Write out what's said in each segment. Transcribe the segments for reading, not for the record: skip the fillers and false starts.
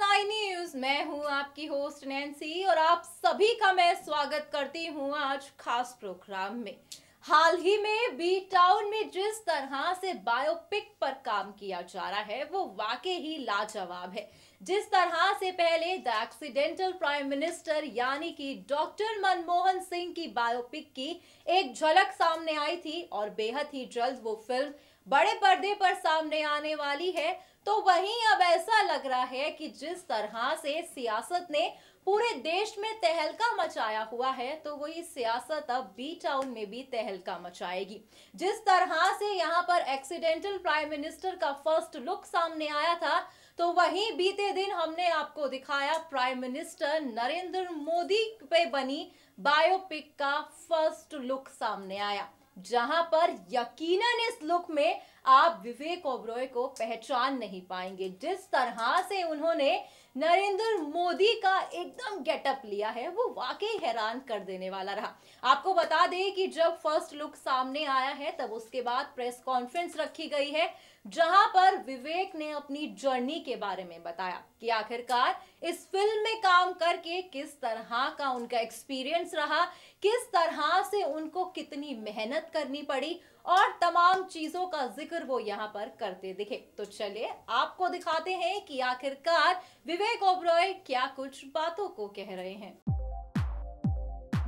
Sai news. मैं हूं आपकी होस्ट नैन्सी और आप सभी का मैं स्वागत करती हूं आज खास प्रोग्राम में। हाल ही में बी टाउन में जिस तरह से बायोपिक पर काम किया जा रहा है वो वाकई ही लाजवाब है। जिस तरह से पहले द एक्सीडेंटल प्राइम मिनिस्टर यानी कि डॉक्टर मनमोहन सिंह की बायोपिक की एक झलक सामने आई थी और बेहद ही जल्द वो फिल्म बड़े पर्दे पर सामने आने वाली है, तो वहीं अब ऐसा लग रहा है कि जिस तरह से सियासत ने पूरे देश में तहलका मचाया हुआ है तो वही सियासत अब बी टाउन में भी तहलका मचाएगी। जिस तरह से यहाँ पर एक्सीडेंटल प्राइम मिनिस्टर का फर्स्ट लुक सामने आया था, तो वहीं बीते दिन हमने आपको दिखाया प्राइम मिनिस्टर नरेंद्र मोदी पे बनी बायोपिक का फर्स्ट लुक सामने आया, जहां पर यकीनन इस लुक में आप विवेक ओबरॉय को पहचान नहीं पाएंगे। जिस तरह से उन्होंने नरेंद्र मोदी का एकदम गेटअप लिया है वो वाकई हैरान कर देने वाला रहा। आपको बता दें कि जब फर्स्ट लुक सामने आया है तब उसके बाद प्रेस कॉन्फ्रेंस रखी गई है, जहां पर विवेक ने अपनी जर्नी के बारे में बताया कि आखिरकार इस फिल्म में काम करके किस तरह का उनका एक्सपीरियंस रहा, किस तरह से उनको कितनी मेहनत करनी पड़ी और तमाम चीजों का जिक्र वो यहाँ पर करते दिखे। तो चलिए आपको दिखाते हैं कि आखिरकार विवेक ओबरॉय क्या कुछ बातों को कह रहे हैं।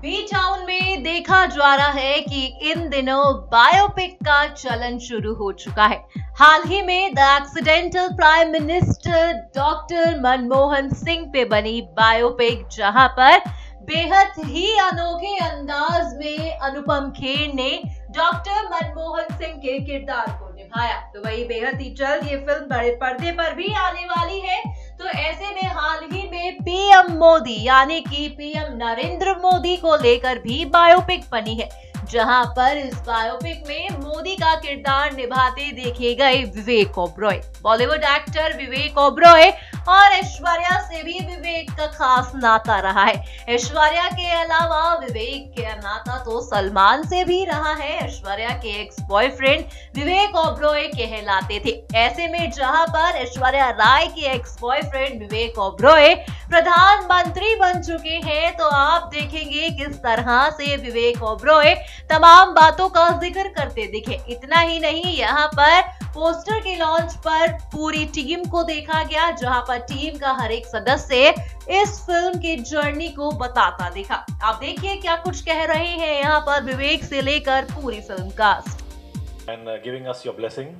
बी टाउन में देखा जा रहा है कि इन दिनों बायोपिक का चलन शुरू हो चुका है। हाल ही में the accidental prime minister doctor Manmohan Singh पे बनी बायोपिक, जहां पर बेहद ही अनोखे अंदाज में अनुपम खेर ने डॉक्टर मनमोहन सिंह के किरदार को निभाया, तो वही बेहद ही जल्द ये फिल्म बड़े पर्दे पर भी आने वाली है। तो ऐसे में हाल ही में पीएम मोदी यानी कि पीएम नरेंद्र मोदी को लेकर भी बायोपिक बनी है, जहां पर इस बायोपिक में मोदी का किरदार निभाते देखे गए विवेक ओबरॉय। बॉलीवुड एक्टर विवेक ओबरॉय और ऐश्वर्या से भी विवेक का खास नाता रहा है। ऐश्वर्या के अलावा विवेक का नाता तो सलमान से भी रहा है। ऐश्वर्या के एक्स बॉयफ्रेंड विवेक ओबरॉय कहलाते थे। ऐसे में जहां पर ऐश्वर्या राय के एक्स बॉयफ्रेंड विवेक ओबरॉय प्रधानमंत्री बन चुके हैं, तो आप देखेंगे किस तरह से विवेक ओबरॉय तमाम बातों का जिक्र करते दिखे। इतना ही नहीं, यहाँ पर पोस्टर के लॉन्च पर पूरी टीम को देखा गया, जहां पर टीम का हर एक सदस्य इस फिल्म की जर्नी को बताता दिखा। आप देखिए क्या कुछ कह रहे हैं यहाँ पर विवेक से लेकर पूरी film cast. And giving us your blessing.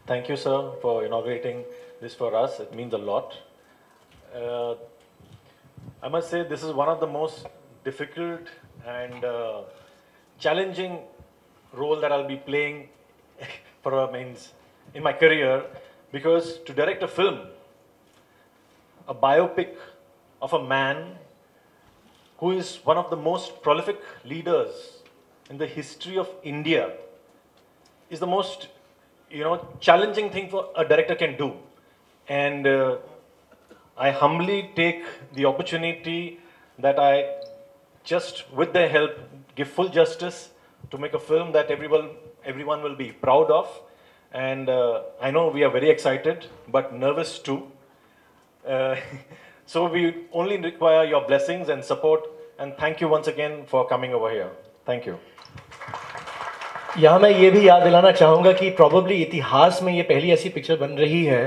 Thank you, sir, for inaugurating this for us. It means a lot. I must say this is one of the most difficult and challenging role that I'll be playing in my career, because to direct a film, a biopic of a man who is one of the most prolific leaders in the history of India is the most, challenging thing for a director can do. And I humbly take the opportunity that I just, with their help, give full justice to make a film that everyone will be proud of. And I know we are very excited, but nervous too. So we only require your blessings and support. And thank you once again for coming over here. Thank you. यहाँ मैं ये भी याद दिलाना चाहूँगा कि probably इतिहास में ये पहली ऐसी पिक्चर बन रही है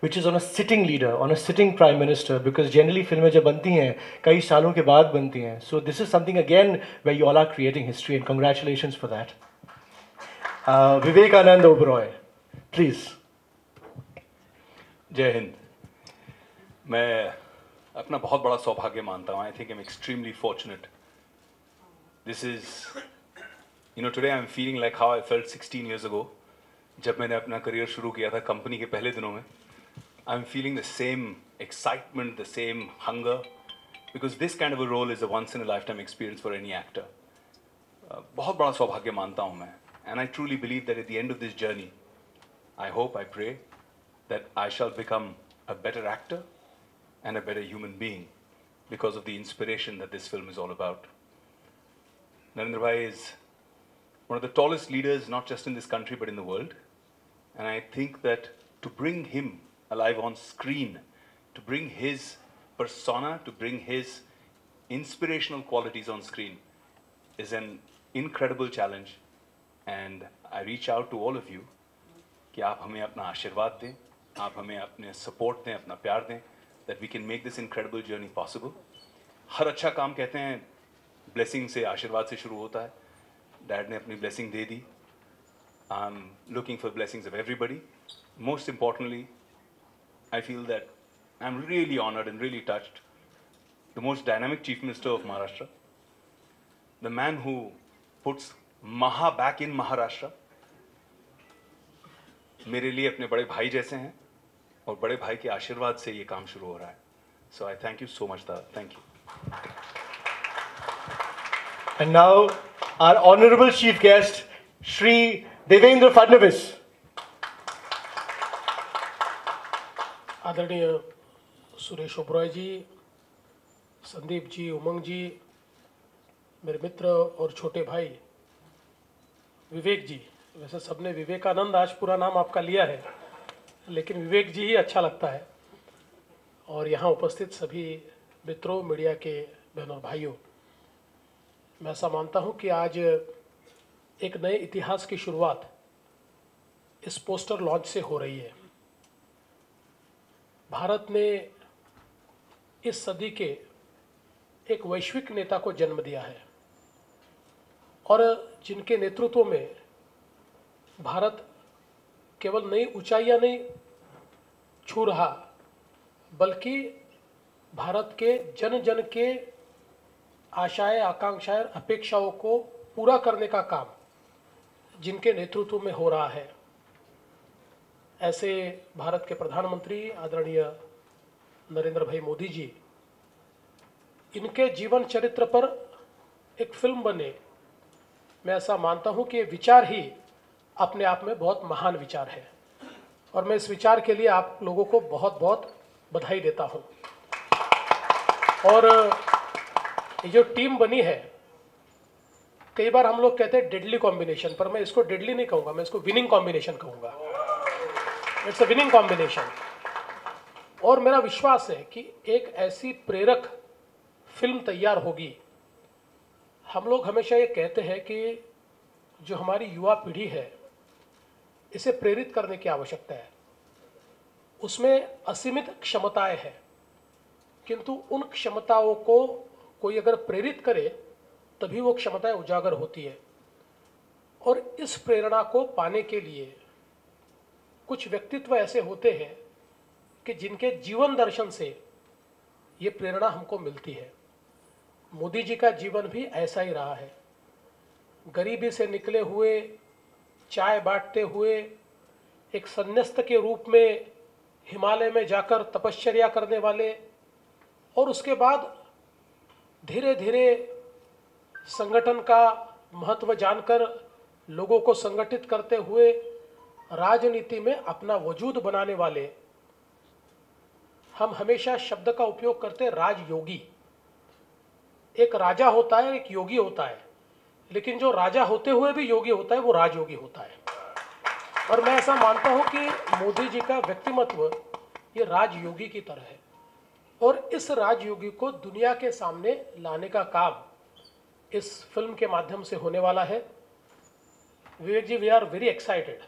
which is on a sitting leader, on a sitting prime minister, because generally फिल्में जब बनती हैं कई सालों के बाद बनती हैं। So this is something again way you all are creating history and congratulations for that. Vivekanand Oberoi, please. Jai Hind. मैं अपना बहुत बड़ा सौभाग्य मानता हूँ। I think I am extremely fortunate. This is today I'm feeling like how I felt 16 years ago जब मैंने अपना करियर शुरू किया था कंपनी के पहले दिनों में। I'm feeling the same excitement, the same hunger, because this kind of a role is a once in a lifetime experience for any actor. बहुत बड़ा सौभाग्य मानता हूँ मैं, and I truly believe that at the end of this journey, I hope, I pray that I shall become a better actor and a better human being because of the inspiration that this film is all about. Narendra Bhai is one of the tallest leaders, not just in this country, but in the world. And I think that to bring him alive on screen to bring his persona, to bring his inspirational qualities on screen is an incredible challenge. And I reach out to all of you कि आप हमें अपना आशीर्वाद दें, आप हमें अपने support दें, अपना प्यार दें, that we can make this incredible journey possible. हर अच्छा काम कहते हैं blessing से, आशीर्वाद से शुरू होता है. Dad ने अपनी blessing they the. I'm looking for blessings of everybody. Most importantly, I feel that I'm really honored and really touched. The most dynamic Chief Minister of Maharashtra, the man who puts Maha back in Maharashtra, मेरे लिए अपने बड़े भाई जैसे हैं और बड़े भाई के आशीर्वाद से ये काम शुरू हो रहा है. So I thank you so much, Dada. Thank you. And now our honorable chief guest, Shri Devendra Fadnavis. आदरणीय सुरेश ओबरॉय जी, संदीप जी, उमंग जी, मेरे मित्र और छोटे भाई विवेक जी. वैसे सबने विवेकानंद आज पूरा नाम आपका लिया है, लेकिन विवेक जी ही अच्छा लगता है. और यहाँ उपस्थित सभी मित्रों, मीडिया के बहनों और भाइयों, मैं ऐसा मानता हूँ कि आज एक नए इतिहास की शुरुआत इस पोस्टर लॉन्च से हो रही है. भारत ने इस सदी के एक वैश्विक नेता को जन्म दिया है और जिनके नेतृत्व में भारत केवल नई ऊंचाइयां नहीं छू रहा, बल्कि भारत के जन जन के आशाएं, आकांक्षाएं, अपेक्षाओं को पूरा करने का काम जिनके नेतृत्व में हो रहा है, ऐसे भारत के प्रधानमंत्री आदरणीय नरेंद्र भाई मोदी जी, इनके जीवन चरित्र पर एक फिल्म बने, मैं ऐसा मानता हूं कि ये विचार ही अपने आप में बहुत महान विचार है. और मैं इस विचार के लिए आप लोगों को बहुत बहुत बधाई देता हूं. और ये जो टीम बनी है, कई बार हम लोग कहते हैं डेडली कॉम्बिनेशन, पर मैं इसको डेडली नहीं कहूँगा, मैं इसको विनिंग कॉम्बिनेशन कहूँगा. It's a winning combination. और मेरा विश्वास है कि एक ऐसी प्रेरक फिल्म तैयार होगी. हम लोग हमेशा ये कहते हैं कि जो हमारी युवा पीढ़ी है, इसे प्रेरित करने की आवश्यकता है. उसमें असीमित क्षमताएं हैं, किंतु उन क्षमताओं को कोई अगर प्रेरित करे तभी वो क्षमताएं उजागर होती है. और इस प्रेरणा को पाने के लिए कुछ व्यक्तित्व ऐसे होते हैं कि जिनके जीवन दर्शन से ये प्रेरणा हमको मिलती है. मोदी जी का जीवन भी ऐसा ही रहा है. गरीबी से निकले हुए, चाय बांटते हुए, एक संन्यास्त के रूप में हिमालय में जाकर तपश्चर्या करने वाले, और उसके बाद धीरे धीरे संगठन का महत्व जानकर लोगों को संगठित करते हुए राजनीति में अपना वजूद बनाने वाले. हम हमेशा शब्द का उपयोग करते राजयोगी. एक राजा होता है, एक योगी होता है, लेकिन जो राजा होते हुए भी योगी होता है वो राजयोगी होता है. और मैं ऐसा मानता हूं कि मोदी जी का व्यक्तिमत्व ये राजयोगी की तरह है. और इस राजयोगी को दुनिया के सामने लाने का काम इस फिल्म के माध्यम से होने वाला है. विवेक जी, वी आर वेरी एक्साइटेड.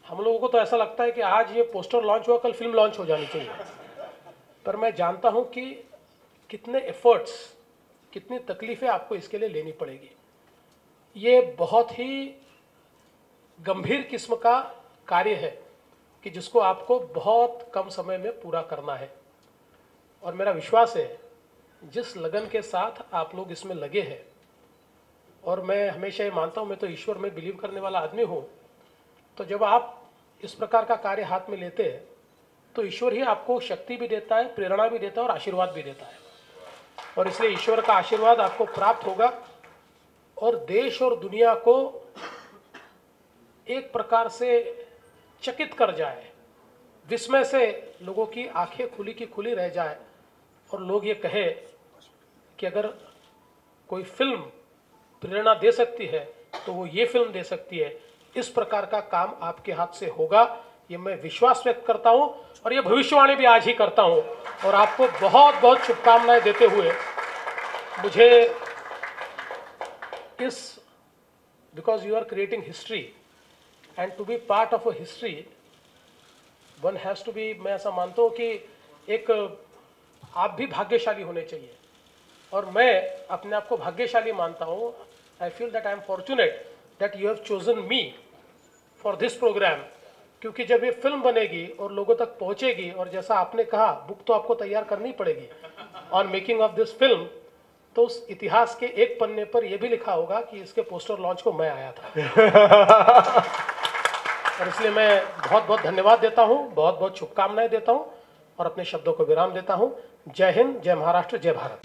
हम लोगों को तो ऐसा लगता है कि आज ये पोस्टर लॉन्च हुआ, कल फिल्म लॉन्च हो जानी चाहिए. पर मैं जानता हूं कि कितने एफर्ट्स, कितनी तकलीफें आपको इसके लिए लेनी पड़ेगी. ये बहुत ही गंभीर किस्म का कार्य है कि जिसको आपको बहुत कम समय में पूरा करना है. और मेरा विश्वास है जिस लगन के साथ आप लोग इसमें लगे हैं, और मैं हमेशा ये मानता हूँ, मैं तो ईश्वर में बिलीव करने वाला आदमी हूँ, तो जब आप इस प्रकार का कार्य हाथ में लेते हैं तो ईश्वर ही आपको शक्ति भी देता है, प्रेरणा भी देता है और आशीर्वाद भी देता है. और इसलिए ईश्वर का आशीर्वाद आपको प्राप्त होगा और देश और दुनिया को एक प्रकार से चकित कर जाए, विस्मय से लोगों की आंखें खुली की खुली रह जाए और लोग ये कहे कि अगर कोई फिल्म प्रेरणा दे सकती है तो वो ये फिल्म दे सकती है. इस प्रकार का काम आपके हाथ से होगा, ये मैं विश्वास व्यक्त करता हूं और ये भविष्यवाणी भी आज ही करता हूं। और आपको बहुत बहुत शुभकामनाएं देते हुए मुझे इस because you are creating history and to be part of a history one has to be, मैं ऐसा मानता हूँ कि एक आप भी भाग्यशाली होने चाहिए और मैं अपने आप को भाग्यशाली मानता हूँ। I feel that I am fortunate that you have chosen me for this program, क्योंकि जब ये फिल्म बनेगी और लोगों तक पहुंचेगी और जैसा आपने कहा बुक तो आपको तैयार करनी पड़ेगी on making of this film, तो उस इतिहास के एक पन्ने पर यह भी लिखा होगा कि इसके पोस्टर लॉन्च को मैं आया था। और इसलिए मैं बहुत बहुत धन्यवाद देता हूं, बहुत बहुत शुभकामनाएं देता हूं और अपने शब्दों को विराम देता हूं। जय हिंद, जय महाराष्ट्र, जय भारत।